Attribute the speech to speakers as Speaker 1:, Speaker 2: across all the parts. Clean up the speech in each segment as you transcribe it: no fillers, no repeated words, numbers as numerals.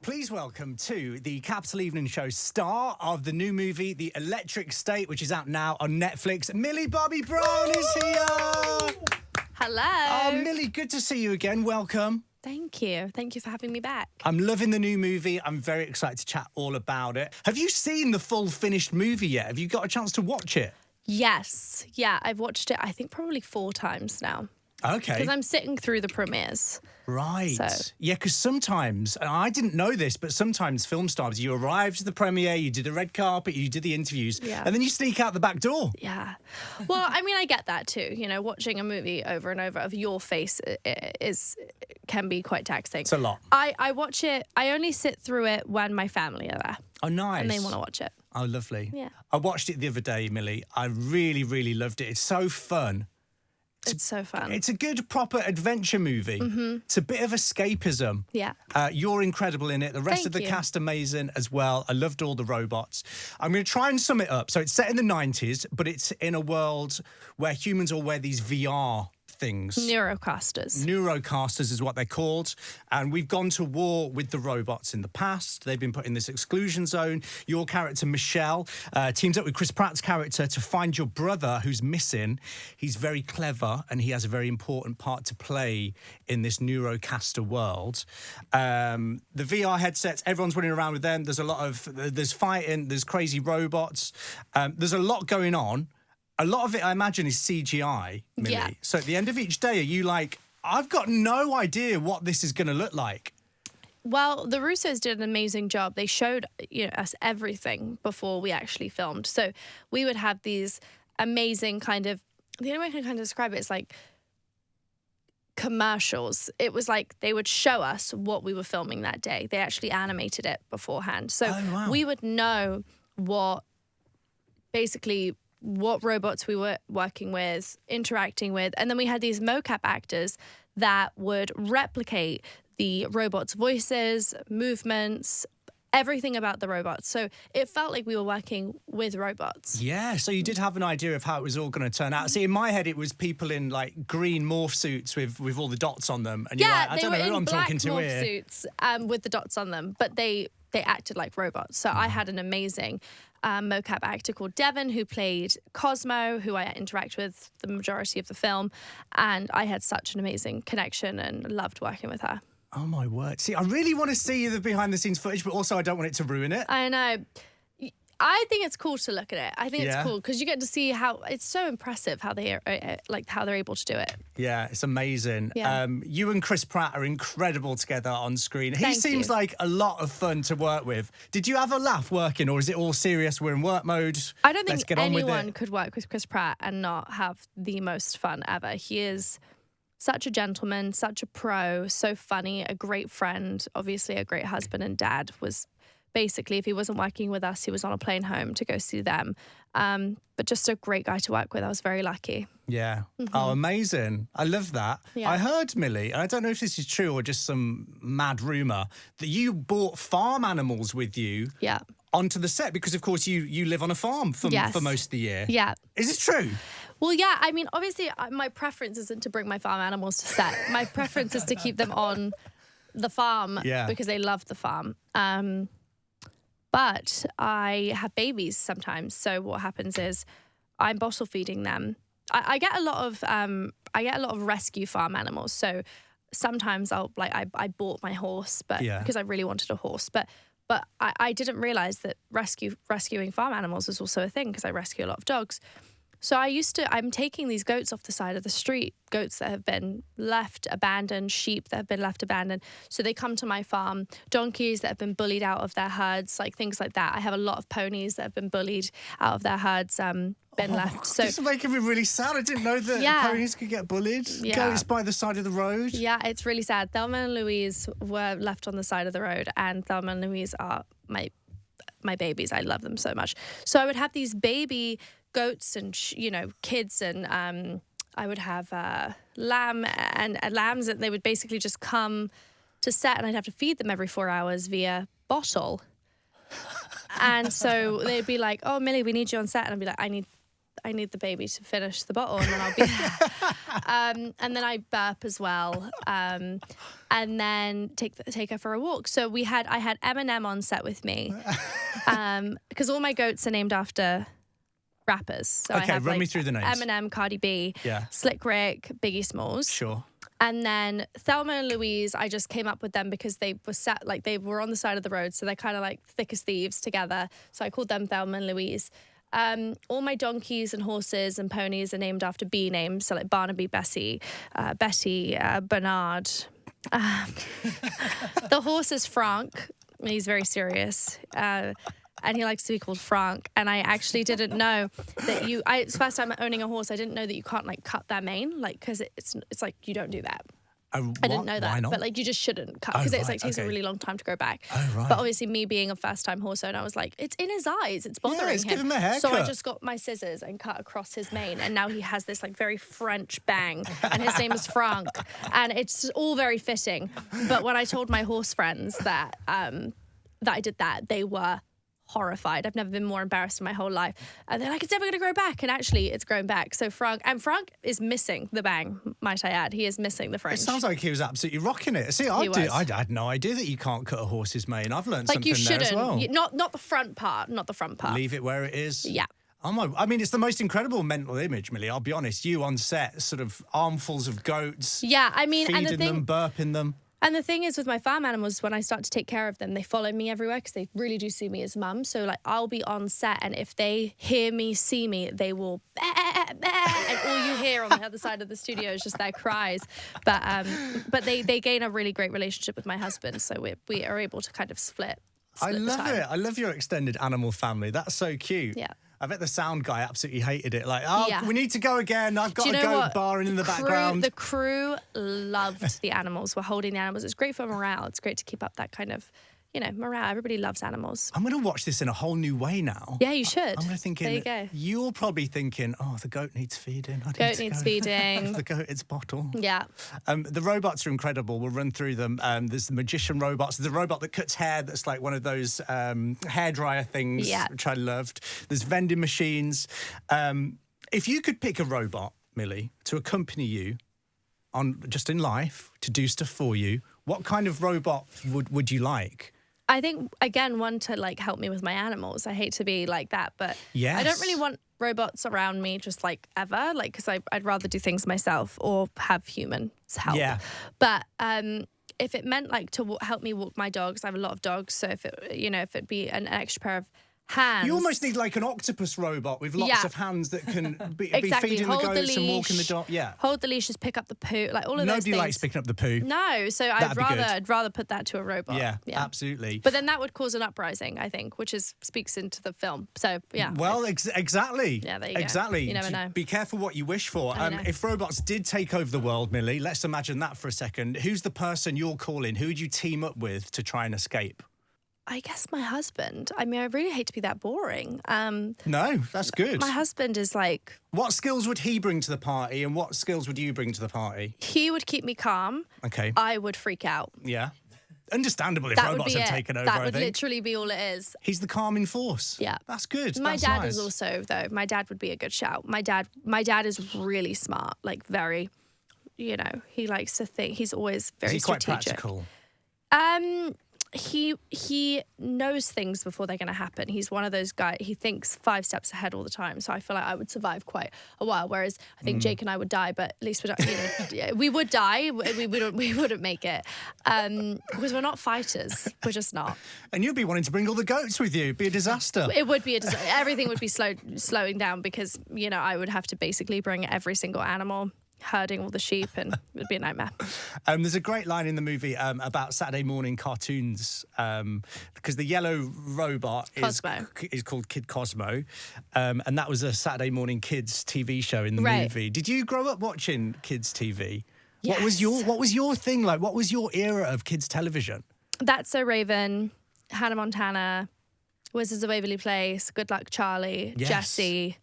Speaker 1: Please welcome to the Capital Evening Show star of the new movie, The Electric State, which is out now on Netflix. Millie Bobby Brown is here.
Speaker 2: Hello.
Speaker 1: Oh, Millie, good to see you again. Welcome.
Speaker 2: Thank you. Thank you for having me back.
Speaker 1: I'm loving the new movie. I'm very excited to chat all about it. Have you seen the full finished movie yet? Have you got a chance to watch it?
Speaker 2: Yes. Yeah, I've watched it, I think, probably 4 times now.
Speaker 1: Okay.
Speaker 2: Because I'm sitting through the premieres.
Speaker 1: Right.
Speaker 2: So.
Speaker 1: Yeah, because sometimes, and I didn't know this, but sometimes film stars, you arrive to the premiere, you do the red carpet, you do the interviews, and then you sneak out the back door.
Speaker 2: Yeah. Well, I mean, I get that too. You know, watching a movie over and over of your face can be quite taxing.
Speaker 1: It's a lot.
Speaker 2: I watch it, I only sit through it when my family are there.
Speaker 1: Oh, nice.
Speaker 2: And they want to watch it.
Speaker 1: Oh, lovely.
Speaker 2: Yeah.
Speaker 1: I watched it the other day, Millie. I really, really loved it. It's so fun.
Speaker 2: It's so fun.
Speaker 1: It's a good, proper adventure movie. Mm-hmm. It's a bit of escapism.
Speaker 2: Yeah.
Speaker 1: You're incredible in it. The rest of the cast amazing as well. I loved all the robots. I'm going to try and sum it up. So it's set in the 90s, but it's in a world where humans all wear these VR things.
Speaker 2: Neurocasters.
Speaker 1: Neurocasters is what they're called. And we've gone to war with the robots in the past. They've been put in this exclusion zone. Your character, Michelle, teams up with Chris Pratt's character to find your brother who's missing. He's very clever and he has a very important part to play in this Neurocaster world. The VR headsets, everyone's running around with them. There's fighting, there's crazy robots. There's a lot going on. A lot of it, I imagine, is CGI, Millie.
Speaker 2: Yeah.
Speaker 1: So at the end of each day, are you like, I've got no idea what this is going to look like?
Speaker 2: Well, the Russos did an amazing job. They showed us everything before we actually filmed. So we would have these amazing the only way I can kind of describe it is like commercials. It was like they would show us what we were filming that day. They actually animated it beforehand. So we would know what robots we were working with, interacting with. And then we had these mocap actors that would replicate the robots' voices, movements, everything about the robots. So it felt like we were working with robots.
Speaker 1: Yeah, so you did have an idea of how it was all going to turn out. See, in my head, it was people in like green morph suits with all the dots on them. And you're like, I don't know who I'm talking to here.
Speaker 2: Yeah, they were in black morph suits with the dots on them, but they acted like robots. So I had an amazing mocap actor called Devon who played Cosmo, who I interact with the majority of the film, and I had such an amazing connection and loved working with her.
Speaker 1: Oh my word. See, I really want to see the behind the scenes footage, but also I don't want it to ruin it.
Speaker 2: I know. I think it's cool to look at it. I think it's cool because you get to see how it's so impressive how they're able to do it.
Speaker 1: Yeah, it's amazing.
Speaker 2: Yeah.
Speaker 1: You and Chris Pratt are incredible together on screen. He
Speaker 2: Thank
Speaker 1: seems
Speaker 2: you.
Speaker 1: like a lot of fun to work with. Did you have a laugh working, or is it all serious? We're in work mode.
Speaker 2: I don't think
Speaker 1: Let's get on with
Speaker 2: anyone
Speaker 1: it.
Speaker 2: could work with Chris Pratt and not have the most fun ever. He is such a gentleman, such a pro, so funny, a great friend, obviously a great husband and dad. Was basically, if he wasn't working with us, he was on a plane home to go see them. But just a great guy to work with. I was very lucky.
Speaker 1: Yeah.
Speaker 2: Mm-hmm.
Speaker 1: Oh, amazing. I love that.
Speaker 2: Yeah.
Speaker 1: I heard, Millie, and I don't know if this is true or just some mad rumour, that you bought farm animals with you onto the set because, of course, you live on a farm for most of the year.
Speaker 2: Yeah.
Speaker 1: Is it true?
Speaker 2: Well, yeah. I mean, obviously, my preference isn't to bring my farm animals to set. My preference is to keep them on the farm because they love the farm. But I have babies sometimes. So what happens is I'm bottle feeding them. I get a lot of rescue farm animals. So sometimes I bought my horse, but because I really wanted a horse. But I didn't realize that rescuing farm animals was also a thing because I rescue a lot of dogs. So I'm taking these goats off the side of the street, goats that have been left abandoned, sheep that have been left abandoned. So they come to my farm, donkeys that have been bullied out of their herds, like things like that. I have a lot of ponies that have been bullied out of their herds, been left. So
Speaker 1: this is making me really sad. I didn't know that ponies could get bullied.
Speaker 2: Yeah.
Speaker 1: Goats by the side of the road.
Speaker 2: Yeah, it's really sad. Thelma and Louise were left on the side of the road, and Thelma and Louise are my babies. I love them so much. So I would have these baby goats and kids, and I would have lamb and lambs, and they would basically just come to set, and I'd have to feed them every 4 hours via bottle. And so they'd be like, "Oh, Millie, we need you on set," and I'd be like, I need the baby to finish the bottle, and then I'll be there. And then I burp as well, and then take her for a walk. So I had Eminem on set with me, because all my goats are named after rappers. So
Speaker 1: Okay,
Speaker 2: I have
Speaker 1: run me through the names.
Speaker 2: Eminem, Cardi B,
Speaker 1: Yeah.
Speaker 2: Slick Rick, Biggie Smalls.
Speaker 1: Sure.
Speaker 2: And then Thelma and Louise, I just came up with them because they were on the side of the road, so they're kind of like thick as thieves together. So I called them Thelma and Louise. All my donkeys and horses and ponies are named after bee names, so like Barnaby, Bessie, Betty, Bernard. The horse is Frank. He's very serious. And he likes to be called Frank. And I actually didn't know that it's the first time owning a horse, I didn't know that you can't like cut their mane, like, because it's like you don't do that. I didn't know that.
Speaker 1: Why not?
Speaker 2: But like you just shouldn't cut, because it's like takes a really long time to grow back.
Speaker 1: Oh, right.
Speaker 2: But obviously me being a first time horse owner, I was like, it's in his eyes, it's bothering
Speaker 1: let's
Speaker 2: him.
Speaker 1: give him a haircut.
Speaker 2: So I just got my scissors and cut across his mane, and now he has this like very French bang, and his name is Frank, and it's all very fitting. But when I told my horse friends that I did that, they were horrified. I've never been more embarrassed in my whole life. And they're like, it's never going to grow back. And actually, it's grown back. So Frank is missing the bang, might I add. He is missing the French.
Speaker 1: It sounds like he was absolutely rocking it. See, I had no idea that you can't cut a horse's mane. I've learned something there as well.
Speaker 2: Not the front part, not the front part.
Speaker 1: Leave it where it is.
Speaker 2: Yeah.
Speaker 1: I mean, it's the most incredible mental image, Millie. I'll be honest. You on set, sort of armfuls of goats.
Speaker 2: Yeah, I mean,
Speaker 1: feeding them, burping them.
Speaker 2: And the thing is with my farm animals, when I start to take care of them, they follow me everywhere because they really do see me as mum. So like I'll be on set, and if they hear me, see me, they will and all you hear on the other side of the studio is just their cries. But they gain a really great relationship with my husband, so we are able to kind of split
Speaker 1: I love
Speaker 2: the time.
Speaker 1: it. I love your extended animal family. That's so cute.
Speaker 2: Yeah.
Speaker 1: I bet the sound guy absolutely hated it. Like,
Speaker 2: Yeah.
Speaker 1: we need to go again. I've got
Speaker 2: Do you
Speaker 1: a
Speaker 2: know
Speaker 1: goat
Speaker 2: what?
Speaker 1: barring in the background.
Speaker 2: The crew loved the animals. We're holding the animals. It's great for morale. It's great to keep up that kind of, morale. Everybody loves animals.
Speaker 1: I'm going to watch this in a whole new way now.
Speaker 2: Yeah, you should.
Speaker 1: I'm thinking,
Speaker 2: there you go.
Speaker 1: You're probably thinking, oh, the goat needs feeding.
Speaker 2: Goat needs feeding.
Speaker 1: The goat its bottle.
Speaker 2: Yeah.
Speaker 1: The robots are incredible. We'll run through them. There's the magician robots. There's a robot that cuts hair that's like one of those hairdryer things, which I loved. There's vending machines. If you could pick a robot, Millie, to accompany you just in life, to do stuff for you, what kind of robot would you like?
Speaker 2: I think, again, one to like help me with my animals. I hate to be like that, but
Speaker 1: yes.
Speaker 2: I don't really want robots around me just like ever, like, because I'd rather do things myself or have humans help.
Speaker 1: Yeah.
Speaker 2: But if it meant like to help me walk my dogs, I have a lot of dogs, so if it'd be an extra pair of hands.
Speaker 1: You almost need like an octopus robot with lots of hands that can be feeding the goats and walking the dog. Yeah.
Speaker 2: Hold the leashes, pick up the poo, like all of those things.
Speaker 1: Nobody likes picking up the poo.
Speaker 2: No, so I'd rather put that to a robot.
Speaker 1: Yeah, absolutely.
Speaker 2: But then that would cause an uprising, I think, which speaks into the film. So yeah.
Speaker 1: Well, exactly.
Speaker 2: Yeah, there you go.
Speaker 1: Exactly.
Speaker 2: You never know.
Speaker 1: Be careful what you wish for. If robots did take over the world, Millie, let's imagine that for a second. Who's the person you're calling? Who would you team up with to try and escape?
Speaker 2: I guess my husband. I mean, I really hate to be that boring.
Speaker 1: No, that's good.
Speaker 2: My husband is like...
Speaker 1: What skills would he bring to the party, and what skills would you bring to the party?
Speaker 2: He would keep me calm.
Speaker 1: Okay.
Speaker 2: I would freak out.
Speaker 1: Yeah. Understandable if
Speaker 2: That
Speaker 1: robots
Speaker 2: would be
Speaker 1: have
Speaker 2: it.
Speaker 1: taken over,
Speaker 2: That would
Speaker 1: I think.
Speaker 2: literally be all it is.
Speaker 1: He's the calming force.
Speaker 2: Yeah.
Speaker 1: That's good.
Speaker 2: My
Speaker 1: That's
Speaker 2: dad
Speaker 1: nice.
Speaker 2: is also, though. My dad would be a good shout. My dad is really smart, like very, he likes to think. He's always very strategic.
Speaker 1: Quite practical?
Speaker 2: He knows things before they're going to happen. He's one of those guys. He thinks 5 steps ahead all the time. So I feel like I would survive quite a while. Whereas I think Jake and I would die, but at least we would die. We wouldn't make it because we're not fighters. We're just not.
Speaker 1: And you'd be wanting to bring all the goats with you. It'd be a disaster.
Speaker 2: It would be a disaster. Everything would be slowing down because I would have to basically bring every single animal, herding all the sheep, and it would be a nightmare.
Speaker 1: There's a great line in the movie about Saturday morning cartoons because the yellow robot is called Kid Cosmo, and that was a Saturday morning kids TV show in the movie. Did you grow up watching kids TV?
Speaker 2: Yes.
Speaker 1: What was your thing like? What was your era of kids television?
Speaker 2: That's So Raven, Hannah Montana, Wizards of Waverly Place, Good Luck Charlie, Jessie.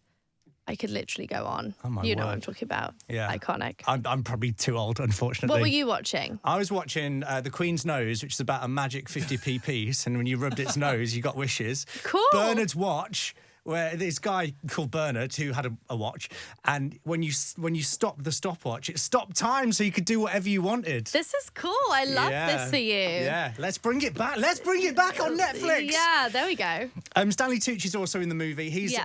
Speaker 2: I could literally go on.
Speaker 1: Oh my
Speaker 2: You know
Speaker 1: word.
Speaker 2: what I'm talking about.
Speaker 1: Yeah.
Speaker 2: Iconic.
Speaker 1: I'm probably too old, unfortunately.
Speaker 2: What were you watching?
Speaker 1: I was watching The Queen's Nose, which is about a magic 50p piece, and when you rubbed its nose, you got wishes.
Speaker 2: Cool.
Speaker 1: Bernard's Watch, where this guy called Bernard who had a watch, and when you stopped the stopwatch, it stopped time so you could do whatever you wanted.
Speaker 2: This is cool. I love this for you.
Speaker 1: Yeah, let's bring it back. Let's bring it back on Netflix.
Speaker 2: Yeah, there we go.
Speaker 1: Stanley Tucci's also in the movie. He's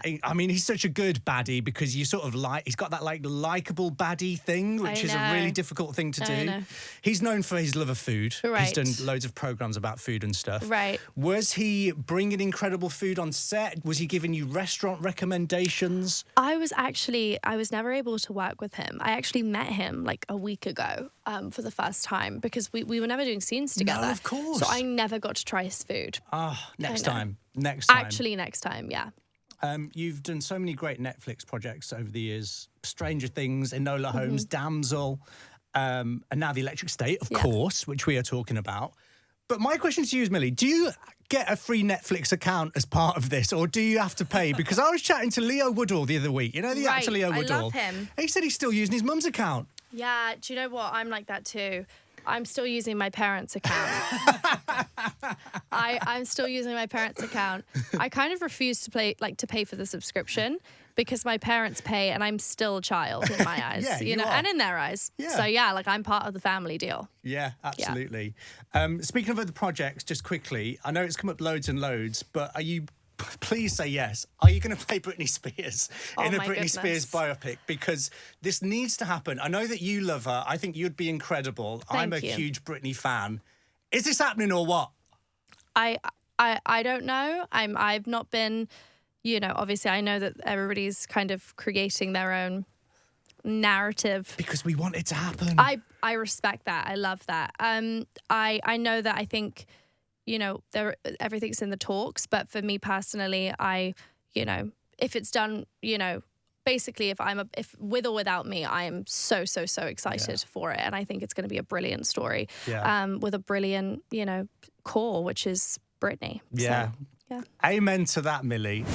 Speaker 1: such a good baddie because you sort of he's got that like likable baddie thing, which is a really difficult thing to do. He's known for his love of food.
Speaker 2: Right.
Speaker 1: He's done loads of programs about food and stuff.
Speaker 2: Right.
Speaker 1: Was he bringing incredible food on set? Was he giving you restaurant recommendations?
Speaker 2: I was never able to work with him. I actually met him like a week ago for the first time because we were never doing scenes together.
Speaker 1: No, of course.
Speaker 2: So I never got to try his food.
Speaker 1: Next time. Next time.
Speaker 2: Actually, next time, yeah.
Speaker 1: You've done so many great Netflix projects over the years. Stranger Things, Enola Holmes, Damsel, and now The Electric State, of course, which we are talking about. But my question to you is, Millie, do you get a free Netflix account as part of this, or do you have to pay? Because I was chatting to Leo Woodall the other week. You know the actor Leo Woodall? I
Speaker 2: love him.
Speaker 1: He said he's still using his mum's account.
Speaker 2: Yeah, do you know what? I'm like that too. I'm still using my parents' account. I'm still using my parents' account. I kind of refuse to pay for the subscription because my parents pay and I'm still a child in my eyes, you know, and in their eyes. Yeah. So yeah, like I'm part of the family deal.
Speaker 1: Yeah, absolutely. Speaking of other projects, just quickly, I know it's come up loads and loads, but are you... Please say yes. Are you going to play Britney Spears in a Britney Spears biopic? Because this needs to happen. I know that you love her. I think you'd be incredible. I'm a huge Britney fan. Is this happening or what?
Speaker 2: I don't know. I've not been, you know, obviously I know that everybody's kind of creating their own narrative.
Speaker 1: Because we want it to happen.
Speaker 2: I respect that. I love that. I know that I think... You know, everything's in the talks, but for me personally, you know, if it's done, you know, basically if with or without me, I am so excited for it, and I think it's going to be a brilliant story, with a brilliant, you know, core, which is Britney.
Speaker 1: Yeah.
Speaker 2: So, yeah.
Speaker 1: Amen to that, Millie.